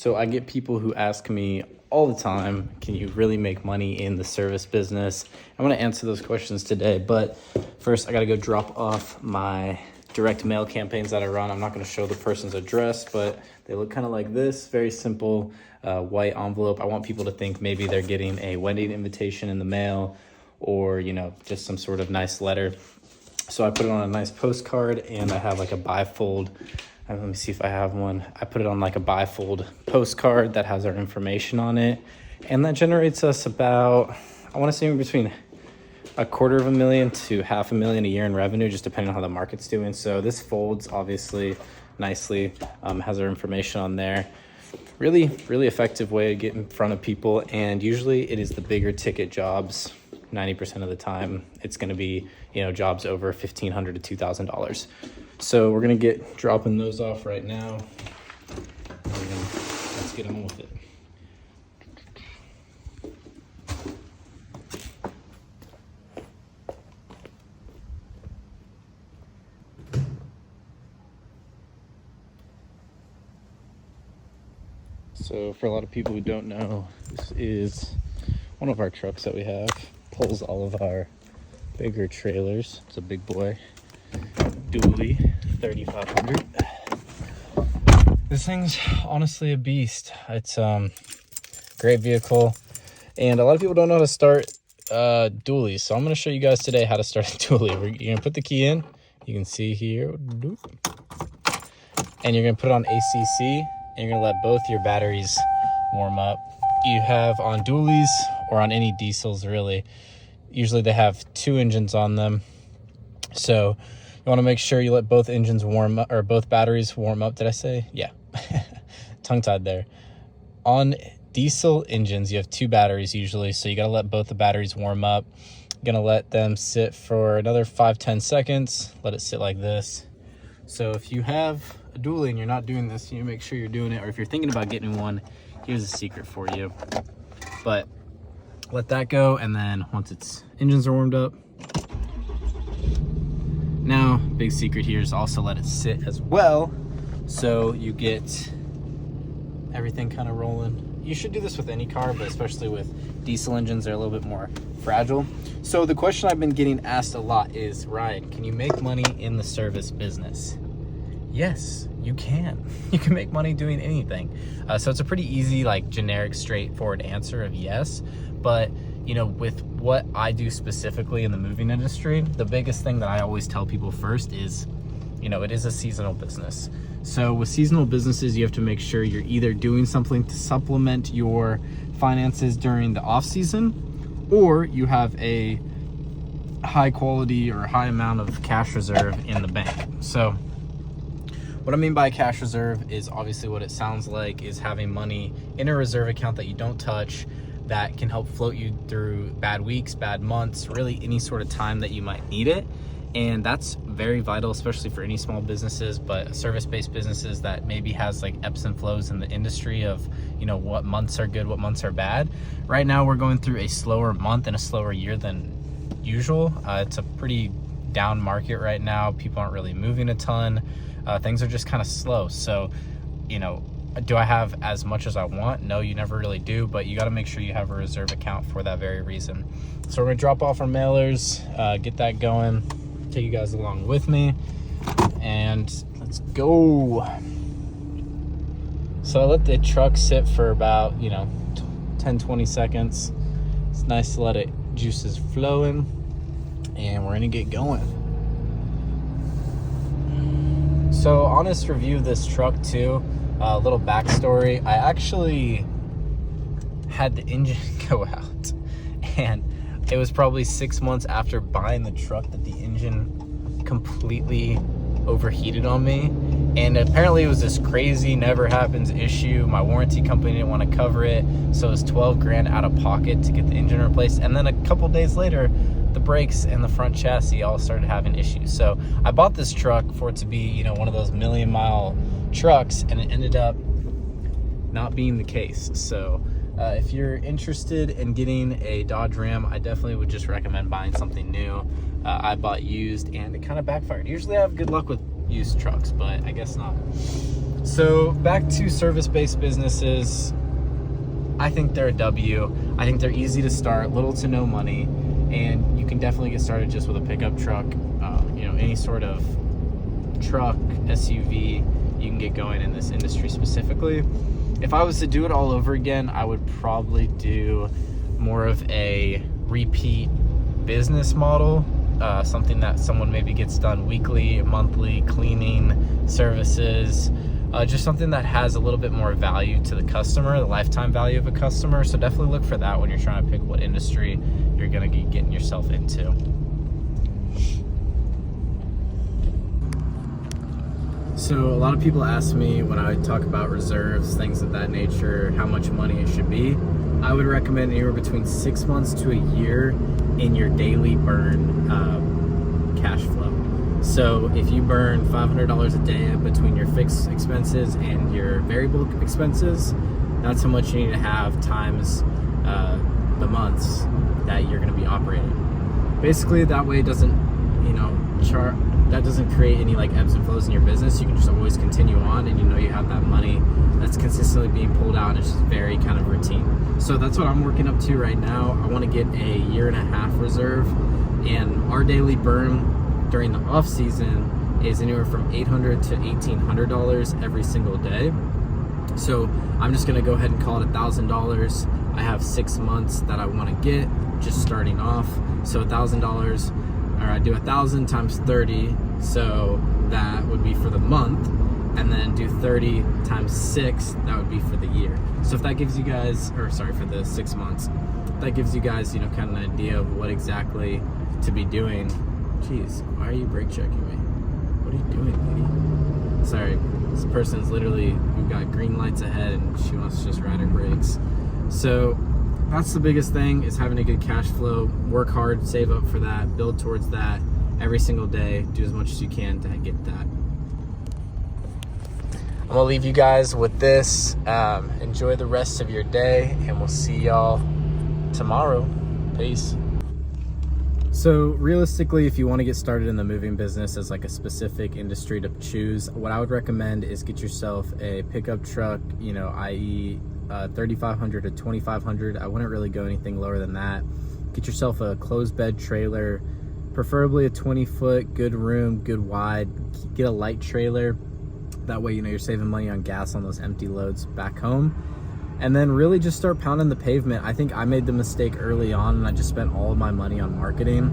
So I get people who ask me all the time, can you really make money in the service business? I'm going to answer those questions today, but first I got to go drop off my direct mail campaigns that I run. I'm not going to show the person's address, but they look kind of like this. Very simple white envelope. I want people to think maybe they're getting a wedding invitation in the mail, or, you know, just some sort of nice letter. So I put it on a nice postcard, and I have like a bifold. Let me see if I have one. I put it on like a bifold postcard that has our information on it. And that generates us about, I want to say between $250,000 to $500,000 a year in revenue, just depending on how the market's doing. So this folds obviously nicely, has our information on there. Really, really effective way to get in front of people. And usually it is the bigger ticket jobs. 90% of the time it's going to be, you know, jobs over $1,500 to $2,000. So we're going to get dropping those off right now. Let's get on with it. So for a lot of people who don't know, this is one of our trucks that we have. Pulls all of our bigger trailers. It's a big boy, dually 3500. This thing's honestly a beast. It's great vehicle, and a lot of people don't know how to start dualies. So I'm going to show you guys today how to start a dually. You're going to put the key in. You can see here, and you're going to put it on ACC, and you're going to let both your batteries warm up. You have on dualies, or on any diesels really, usually they have two engines on them. So you want to make sure you let both engines warm up, or both batteries warm up. Did I say? Yeah. Tongue-tied there. On diesel engines, you have two batteries usually, so you got to let both the batteries warm up. You're going to let them sit for another 5-10 seconds. Let it sit like this. So if you have a dually and you're not doing this, you make sure you're doing it. Or if you're thinking about getting one, here's a secret for you. But let that go, and then once its engines are warmed up, now big secret here is also let it sit as well, so you get everything kind of rolling. You should do this with any car, but especially with diesel engines, they're a little bit more fragile. So the question I've been getting asked a lot is, Ryan, can you make money in the service business? Yes, you can. You can make money doing anything. So it's a pretty easy, like generic, straightforward answer of yes. But, you know, with what I do specifically in the moving industry, the biggest thing that I always tell people first is, you know, it is a seasonal business. So with seasonal businesses, you have to make sure you're either doing something to supplement your finances during the off season, or you have a high quality or high amount of cash reserve in the bank. So what I mean by cash reserve is obviously what it sounds like, is having money in a reserve account that you don't touch, that can help float you through bad weeks, bad months, really any sort of time that you might need it. And that's very vital, especially for any small businesses, but service-based businesses that maybe has like ebbs and flows in the industry of, you know, what months are good, what months are bad. Right now we're going through a slower month and a slower year than usual. It's a pretty down market right now. People aren't really moving a ton. Things are just kind of slow. So, you know, do I have as much as I want? No, you never really do, but you got to make sure you have a reserve account for that very reason. So we're going to drop off our mailers, get that going, take you guys along with me, and let's go. So I let the truck sit for about, you know, 10-20 seconds. It's nice to let it juices flowing, and we're going to get going. So honest review of this truck too, a little backstory. I actually had the engine go out, and it was probably 6 months after buying the truck that the engine completely overheated on me. And apparently it was this crazy never happens issue. My warranty company didn't want to cover it, so it was 12 grand out of pocket to get the engine replaced. And then a couple days later, the brakes and the front chassis all started having issues. So I bought this truck for it to be, you know, one of those million-mile trucks, and it ended up not being the case. So if you're interested in getting a Dodge Ram, I definitely would just recommend buying something new. I bought used, and it kind of backfired. Usually I have good luck with used trucks, but I guess not. So back to service-based businesses, I think they're a W. I think they're easy to start, little to no money, and you can definitely get started just with a pickup truck. Any sort of truck, SUV, you can get going in this industry specifically. If I was to do it all over again, I would probably do more of a repeat business model, something that someone maybe gets done weekly, monthly, cleaning, services, just something that has a little bit more value to the customer, the lifetime value of a customer. So definitely look for that when you're trying to pick what industry you're gonna be getting yourself into. So a lot of people ask me when I talk about reserves, things of that nature, how much money it should be. I would recommend anywhere between 6 months to a year in your daily burn cash flow. So if you burn $500 a day between your fixed expenses and your variable expenses, that's how much you need to have times the months that you're going to be operating. Basically, that way it doesn't, that doesn't create any like ebbs and flows in your business. You can just always continue on, and you have that money that's consistently being pulled out, and it's just very kind of routine. So that's what I'm working up to right now. I want to get a 1.5-year reserve, and our daily burn during the off season is anywhere from $800 to $1,800 every single day. So I'm just gonna go ahead and call it $1,000. I have 6 months that I want to get just starting off. So $1,000, or I do 1,000 times 30, so that would be for the month, and then do 30 times 6, that would be for the year. So if that gives you guys, for the 6 months, that gives you guys, kind of an idea of what exactly to be doing. Jeez, why are you brake checking me? What are you doing, lady? Sorry, this person's literally, we've got green lights ahead and she wants to just ride her brakes. So that's the biggest thing, is having a good cash flow. Work hard, save up for that, build towards that every single day. Do as much as you can to get that. I'm gonna leave you guys with this. Enjoy the rest of your day, and we'll see y'all tomorrow. Peace. So realistically, if you want to get started in the moving business as like a specific industry to choose, what I would recommend is get yourself a pickup truck, i.e. 3,500 to 2,500. I wouldn't really go anything lower than that. Get yourself a closed bed trailer, preferably a 20-foot, good room, good wide. Get a light trailer. That way, you're saving money on gas on those empty loads back home. And then really just start pounding the pavement. I think I made the mistake early on, and I just spent all of my money on marketing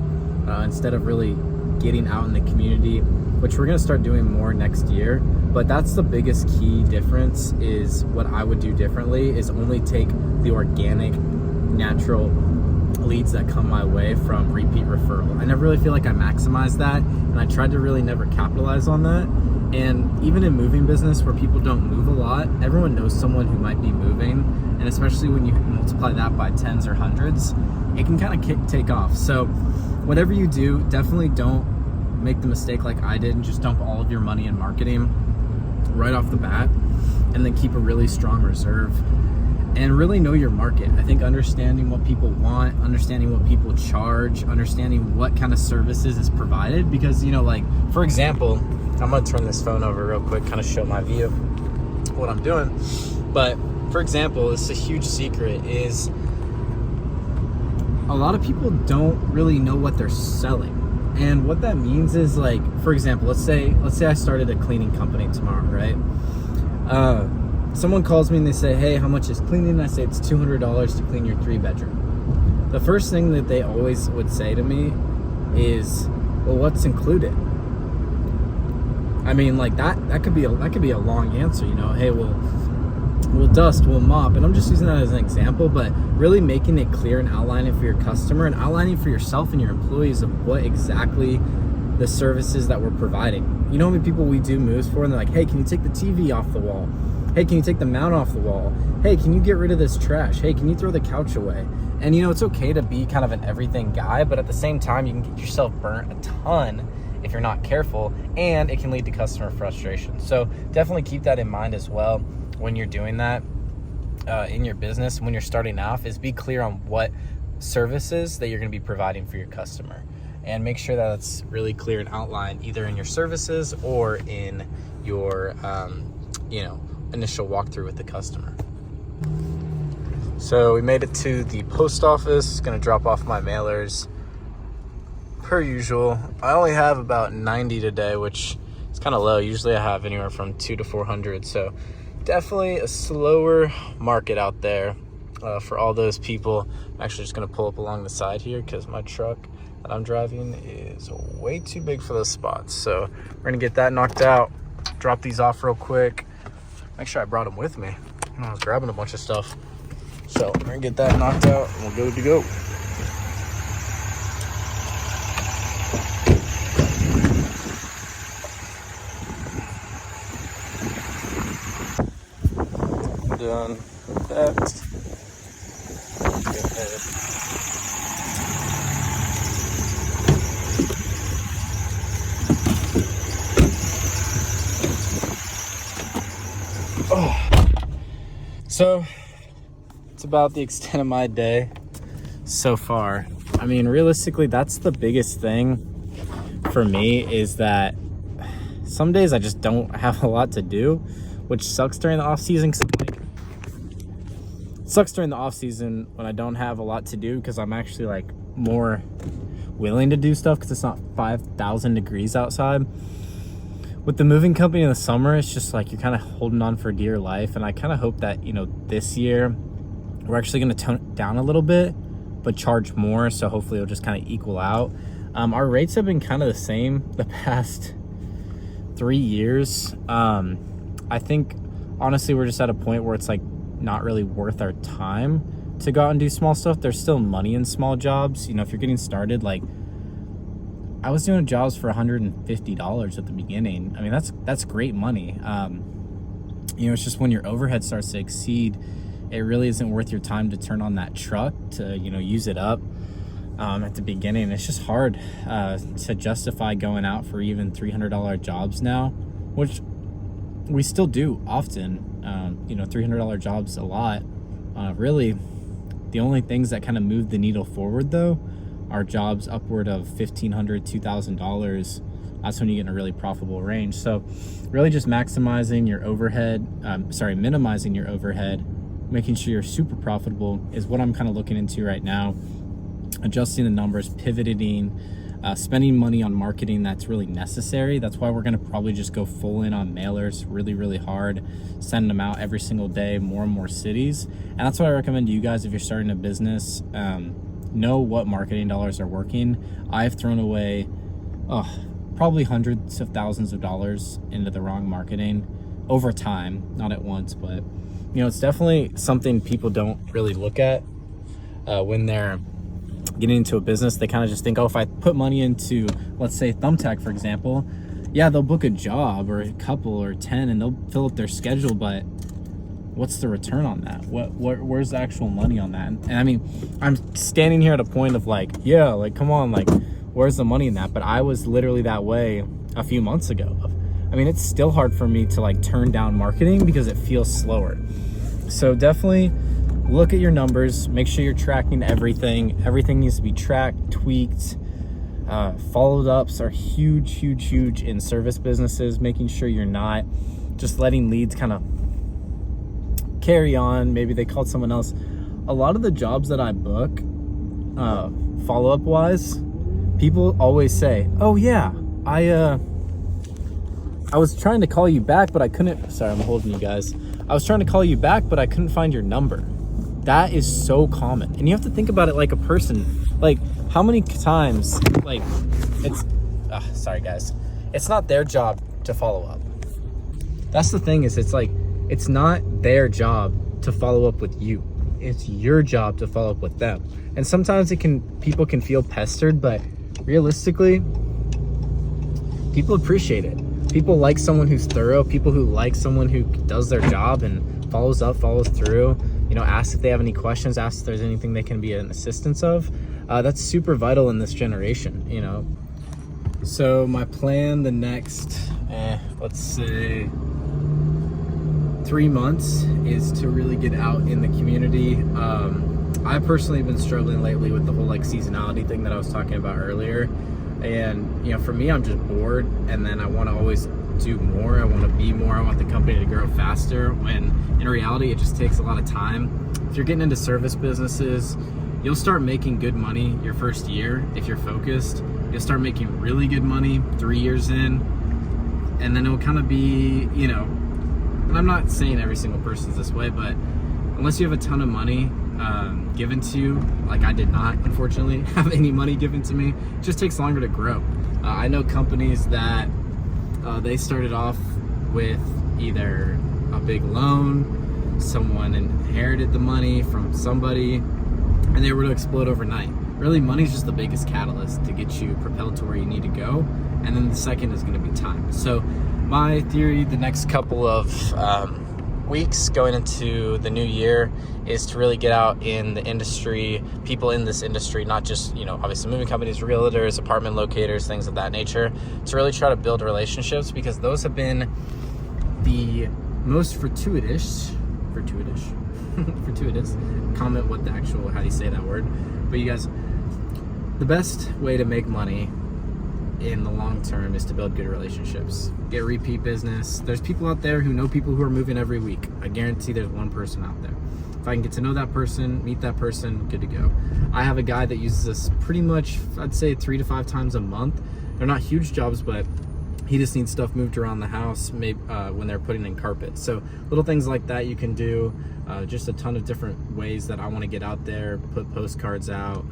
instead of really getting out in the community, which we're gonna start doing more next year. But that's the biggest key difference, is what I would do differently is only take the organic, natural leads that come my way from repeat referral. I never really feel like I maximized that, and I tried to really never capitalize on that. And even in moving business where people don't move a lot, everyone knows someone who might be moving, and especially when you multiply that by tens or hundreds, it can kind of take off. So whatever you do, definitely don't make the mistake like I did and just dump all of your money in marketing right off the bat, and then keep a really strong reserve and really know your market. I think understanding what people want, understanding what people charge, understanding what kind of services is provided, because for example, I'm gonna turn this phone over real quick, kind of show my view of what I'm doing. But for example, it's a huge secret, is a lot of people don't really know what they're selling. And what that means is, like, for example, let's say I started a cleaning company tomorrow, right? Someone calls me and they say, hey, how much is cleaning? And I say it's $200 to clean your 3-bedroom. The first thing that they always would say to me is, well, what's included? I mean, like that could be a long answer, hey, we'll dust, we'll mop, and I'm just using that as an example, but really making it clear and outlining for your customer and outlining for yourself and your employees of what exactly the services that we're providing. You know how many people we do moves for, and they're like, hey, can you take the TV off the wall? Hey, can you take the mount off the wall? Hey, can you get rid of this trash? Hey, can you throw the couch away? And it's okay to be kind of an everything guy, but at the same time, you can get yourself burnt a ton if you're not careful, and it can lead to customer frustration. So definitely keep that in mind as well when you're doing that in your business. When you're starting off, is be clear on what services that you're going to be providing for your customer, and make sure that it's really clear and outlined either in your services or in your you know, initial walkthrough with the customer. So we made it to the post office. Gonna drop off my mailers per usual. I only have about 90 today, which is kind of low. Usually I have anywhere from 200 to 400. So definitely a slower market out there for all those people. I'm actually just gonna pull up along the side here because my truck that I'm driving is way too big for those spots. So we're gonna get that knocked out, drop these off real quick. Make sure I brought them with me. I was grabbing a bunch of stuff. So we're gonna get that knocked out and we're good to go. Done with that. Go ahead. Oh. So it's about the extent of my day so far. I mean, realistically, that's the biggest thing for me, is that some days I just don't have a lot to do, which sucks during the off season. Sucks during the off season when I don't have a lot to do, because I'm actually like more willing to do stuff because it's not 5,000 degrees outside. With the moving company in the summer, it's just like you're kind of holding on for dear life. And I kind of hope that, you know, this year we're actually going to tone it down a little bit, but charge more. So hopefully it'll just kind of equal out. Our rates have been kind of the same the past 3 years. I think honestly, we're just at a point where it's like not really worth our time to go out and do small stuff. There's still money in small jobs. You know, if you're getting started, like I was doing jobs for $150 at the beginning. I mean, that's great money. You know, it's just when your overhead starts to exceed, it really isn't worth your time to turn on that truck to, you know, use it up. At the beginning, it's just hard to justify going out for even $300 jobs now, which we still do often. You know, $300 jobs a lot. Really, the only things that kind of move the needle forward though are jobs upward of $1,500, $2,000. That's when you get in a really profitable range. So really just maximizing your overhead, minimizing your overhead, making sure you're super profitable is what I'm kind of looking into right now. Adjusting the numbers, pivoting, spending money on marketing that's really necessary. That's why we're going to probably just go full in on mailers really, really hard, sending them out every single day, more and more cities. And that's what I recommend to you guys if you're starting a business. Know what marketing dollars are working. I've thrown away probably hundreds of thousands of dollars into the wrong marketing over time, not at once, but you know, it's definitely something people don't really look at when they're getting into a business. They kind of just think, oh, if I put money into, let's say Thumbtack, for example, yeah, they'll book a job or a couple or 10 and they'll fill up their schedule, but what's the return on that? Where's the actual money on that? And I mean, I'm standing here at a point of like, yeah, like, come on, like, where's the money in that? But I was literally that way a few months ago. I mean, it's still hard for me to like turn down marketing because it feels slower. So definitely look at your numbers, make sure you're tracking everything. Everything needs to be tracked, tweaked. Followed ups are huge in service businesses, making sure you're not just letting leads kind of carry on. Maybe they called someone else. A lot of the jobs that I book, follow-up wise, people always say, oh yeah, I was trying to call you back, but I couldn't. Sorry, I'm holding you guys. I was trying to call you back, but I couldn't find your number. That is so common. And you have to think about it like a person. Like, how many times, like, it's, sorry guys, it's not their job to follow up. That's the thing, is it's like, it's not their job to follow up with you. It's your job to follow up with them. And sometimes people can feel pestered, but realistically, people appreciate it. People like someone who's thorough, people who like someone who does their job and follows up, follows through, you know, asks if they have any questions, asks if there's anything they can be an assistance of. That's super vital in this generation, you know. So my plan the next, let's say 3 months is to really get out in the community. I personally have been struggling lately with the whole like seasonality thing that I was talking about earlier. And, you know, for me, I'm just bored, and then I want to always do more, I want to be more, I want the company to grow faster, when in reality it just takes a lot of time. If you're getting into service businesses, you'll start making good money your first year if you're focused. You'll start making really good money 3 years in, and then it'll kind of be, you know, and I'm not saying every single person's this way, but unless you have a ton of money given to you, like I did not, unfortunately, have any money given to me, it just takes longer to grow. I know companies that they started off with either a big loan, someone inherited the money from somebody, and they were to explode overnight. Really, money's just the biggest catalyst to get you propelled to where you need to go, and then the second is going to be time. So my theory the next couple of weeks going into the new year is to really get out in the industry, people in this industry, not just, you know, obviously moving companies, realtors, apartment locators, things of that nature, to really try to build relationships, because those have been the most fortuitous comment what the actual, how do you say that word, but you guys, the best way to make money in the long term is to build good relationships, get repeat business. There's people out there who know people who are moving every week. I guarantee there's one person out there. If I can get to know that person, meet that person, good to go. I have a guy that uses us pretty much, I'd say 3 to 5 times a month. They're not huge jobs, but he just needs stuff moved around the house, maybe when they're putting in carpet. So little things like that you can do. Just a ton of different ways that I want to get out there, put postcards out,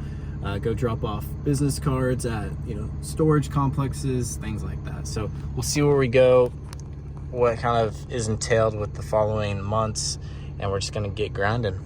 go drop off business cards at, you know, storage complexes, things like that. So we'll see where we go, what kind of is entailed with the following months, and we're just going to get grinding.